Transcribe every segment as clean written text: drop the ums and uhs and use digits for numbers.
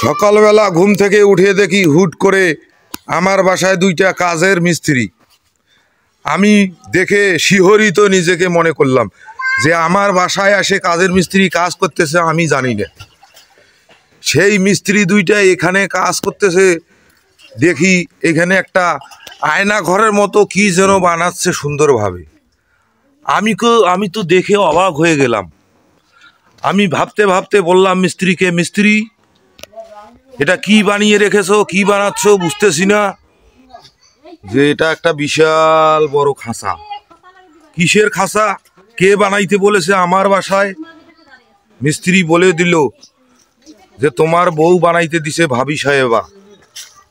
সকালবেলা ঘুম থেকে উঠে দেখি হুট করে আমার বাসায় দুইটা কাজের মিস্ত্রি। আমি দেখে শিহরিত নিজেকে মনে করলাম যে আমার বাসায় আসে কাজের মিস্ত্রি কাজ করতেছে, আমি জানি না। সেই মিস্ত্রি দুইটা এখানে কাজ করতেছে, দেখি এখানে একটা আয়না ঘরের মতো কি যেন বানাচ্ছে সুন্দরভাবে। আমি তো দেখে অবাক হয়ে গেলাম। আমি ভাবতে ভাবতে বললাম মিস্ত্রিকে, মিস্ত্রি এটা কি বানিয়ে রেখেছো, কি বানাচ্ছ বুঝতেছি না। যে এটা একটা বিশাল বড় খাঁচা। কিসের খাঁচা, কে বানাইতে বলেছে আমার বাসায়? মিস্ত্রি বলে দিল যে তোমার বউ বানাইতে দিছে ভাবি সাহেবা।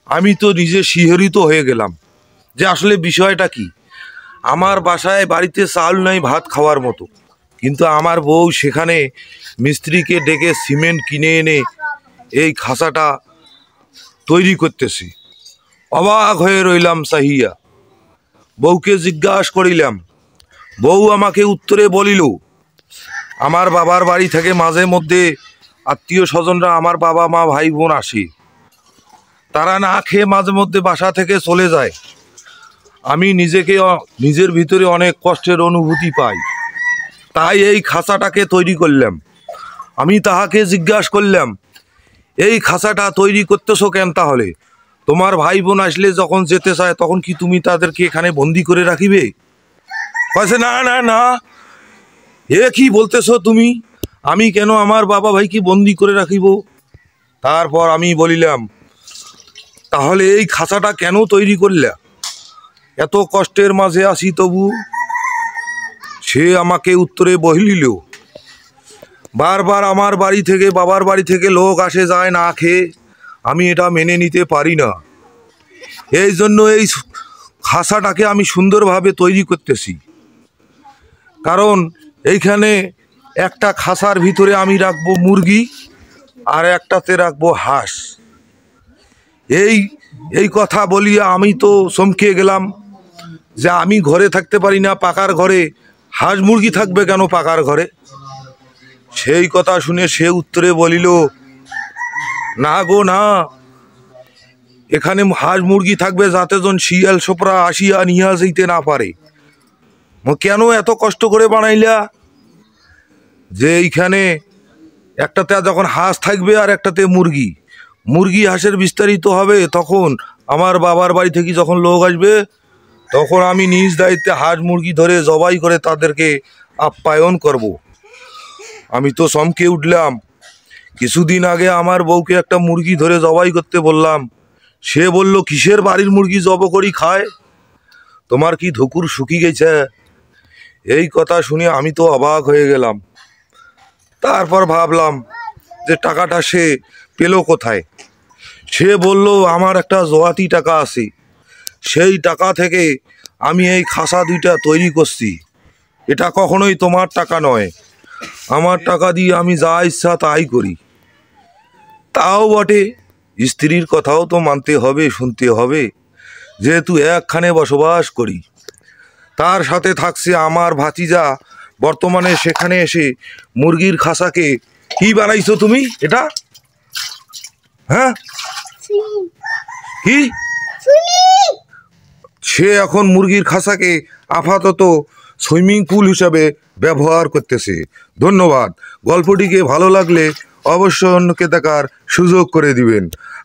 আমি তো নিজে শিহরিত হয়ে গেলাম যে আসলে বিষয়টা কি। আমার বাসায় বাড়িতে চাল নাই ভাত খাওয়ার মতো, কিন্তু আমার বউ সেখানে মিস্ত্রিকে ডেকে সিমেন্ট কিনে এনে এই খাঁচাটা তৈরি করতেছি। অবাক হয়ে রইলাম চাহিয়া। বউকে জিজ্ঞাসা করিলাম, বউ আমাকে উত্তরে বলিল, আমার বাবার বাড়ি থেকে মাঝে মধ্যে আত্মীয় স্বজনরা, আমার বাবা মা ভাই বোন আসে, তারা না খেয়ে মাঝে মধ্যে বাসা থেকে চলে যায়। আমি নিজের ভিতরে অনেক কষ্টের অনুভূতি পাই, তাই এই খাঁচাটাকে তৈরি করলাম। আমি তাহাকে জিজ্ঞাসা করলাম, এই খাঁচাটা তৈরি করতেছো কেন? তাহলে তোমার ভাই বোন আসলে যখন যেতে চায় তখন কি তুমি তাদেরকে এখানে বন্দি করে রাখিবে? কয়েছে না না না, এ কি বলতেছো তুমি? আমি কেন আমার বাবা ভাইকে বন্দি করে রাখিব? তারপর আমি বলিলাম, তাহলে এই খাঁচাটা কেন তৈরি করলে? এত কষ্টের মাঝে আসি তবু। সে আমাকে উত্তরে বলিল, বারবার আমার বাড়ি থেকে, বাবার বাড়ি থেকে লোক আসে যায় না খেয়ে, আমি এটা মেনে নিতে পারি না। এই জন্য এই খাঁচাটাকে আমি সুন্দরভাবে তৈরি করতেছি। কারণ এইখানে একটা খাঁচার ভিতরে আমি রাখবো মুরগি, আর একটাতে রাখবো হাঁস। এই কথা বলিয়া আমি তো চমকে গেলাম যে আমি ঘরে থাকতে পারি না পাকার ঘরে, হাঁস মুরগি থাকবে কেন পাকার ঘরে? সেই কথা শুনে সে উত্তরে বলিল, না গো না, এখানে হাঁস মুরগি থাকবে যাতে জন শিয়াল সোপরা আসিয়া নিয়া যেতে না পারে। কেন এত কষ্ট করে বানাইলা? যে এইখানে একটাতে যখন হাঁস থাকবে আর একটাতে মুরগি, মুরগি হাঁসের বিস্তারিত হবে, তখন আমার বাবার বাড়ি থেকে যখন লোক আসবে তখন আমি নিজ দায়িত্বে হাঁস মুরগি ধরে জবাই করে তাদেরকে আপ্যায়ন করব। আমি তো চমকে উঠলাম। কিছুদিন আগে আমার বউকে একটা মুরগি ধরে জবাই করতে বললাম, সে বলল, কিসের বাড়ির মুরগি জব করি খায়? তোমার কি ধুকুর শুকিয়ে গেছে? এই কথা শুনে আমি তো অবাক হয়ে গেলাম। তারপর ভাবলাম যে টাকাটা সে পেল কোথায়। সে বলল, আমার একটা জোয়াতি টাকা আছে, সেই টাকা থেকে আমি এই খাঁচা দুইটা তৈরি করছি। এটা কখনোই তোমার টাকা নয়, আমার টাকা দিয়ে আমি যা ইচ্ছা তাই করি। তাও বটে, স্ত্রীর কথাও তো মানতে হবে, শুনতে হবে, যেহেতু একখানে বসবাস করি। তার সাথে থাকছে আমার ভাতিজা, বর্তমানে সেখানে এসে মুরগির খাঁচাকে কি বানাইছো তুমি? এটা হ্যাঁ কি? সে এখন মুরগির খাঁচাকে আপাতত সুইমিং পুল হিসাবে ব্যবহার করতেছে। ধন্যবাদ। গল্পটিকে ভালো লাগলে অবশ্যই অন্যকে দেখার সুযোগ করে দিবেন।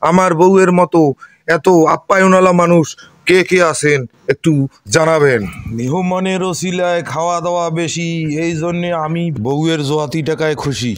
আমার বউয়ের মতো এত আপ্যায়নওয়ালা মানুষ কে কে আছেন একটু জানাবেন। মেহমানের ওসিলায় খাওয়া দাওয়া বেশি, এই জন্যে আমি বউয়ের জোয়াতি টাকায় খুশি।